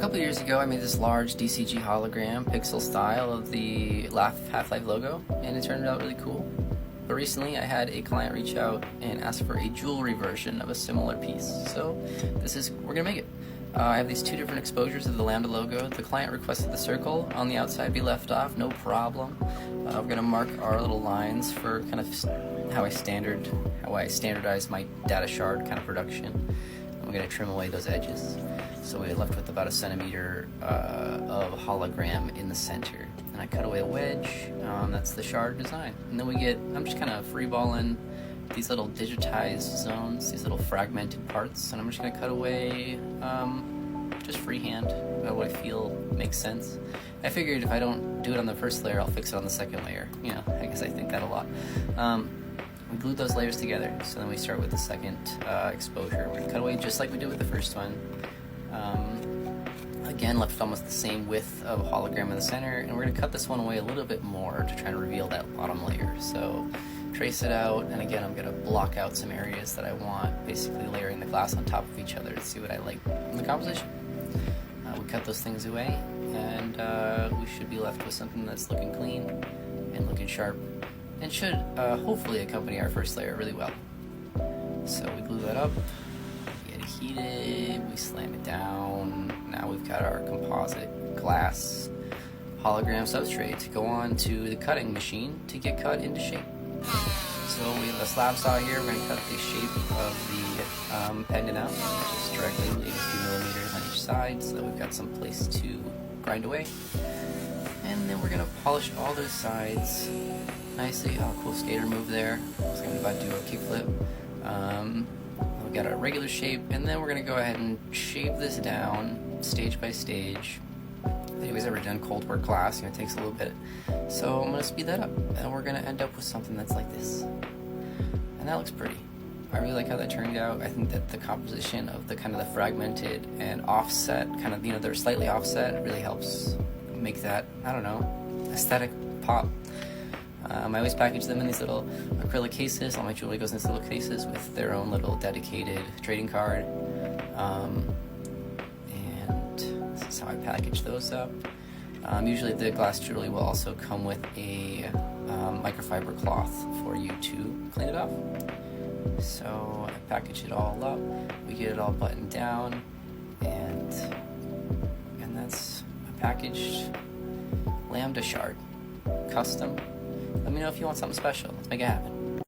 couple years ago, I made this large DCG hologram, pixel style, of the Half-Life logo, and it turned out really cool. But recently, I had a client reach out and ask for a jewelry version of a similar piece, so we're gonna make it. I have these two different exposures of the Lambda logo. The client requested the circle on the outside be left off, no problem. We're gonna mark our little lines for kind of how I standardize my data shard kind of production. I'm gonna trim away those edges. So we left with about 1 centimeter of hologram in the center. And I cut away a wedge, that's the shard design. And then I'm just kind of freeballing these little digitized zones, these little fragmented parts, and I'm just gonna cut away just freehand what I feel makes sense. I figured if I don't do it on the first layer, I'll fix it on the second layer. You know, I guess I think that a lot. We glued those layers together, so then we start with the second exposure. We're gonna cut away just like we did with the first one. Again, left almost the same width of hologram in the center, and we're gonna cut this one away a little bit more to try to reveal that bottom layer. So trace it out, and again, I'm gonna block out some areas that I want, basically layering the glass on top of each other to see what I like in the composition. We cut those things away, and we should be left with something that's looking clean and looking sharp, and should hopefully accompany our first layer really well. So we glue that up, we get it heated, we slam it down. Now we've got our composite glass hologram substrate to go on to the cutting machine to get cut into shape. So we have a slab saw here. We're going to cut the shape of the pendant out, just directly leaving a few millimeters on each side so that we've got some place to grind away. And then we're going to polish all those sides nicely. Oh, cool skater move there. I was about to do a kickflip. We've got our regular shape, and then we're going to go ahead and shave this down stage by stage. If anybody's ever done cold work class, it takes a little bit. So I'm going to speed that up, and we're going to end up with something that's like this. And that looks pretty. I really like how that turned out. I think that the composition of the kind of the fragmented and offset, kind of, they're slightly offset, really helps make that, I don't know, aesthetic pop. I always package them in these little acrylic cases. All my jewelry goes in these little cases with their own little dedicated trading card. And this is how I package those up. Usually the glass jewelry will also come with a microfiber cloth for you to clean it off. So I package it all up, we get it all buttoned down, and that's a packaged Lambda shard, custom. Let me know if you want something special. Let's make it happen.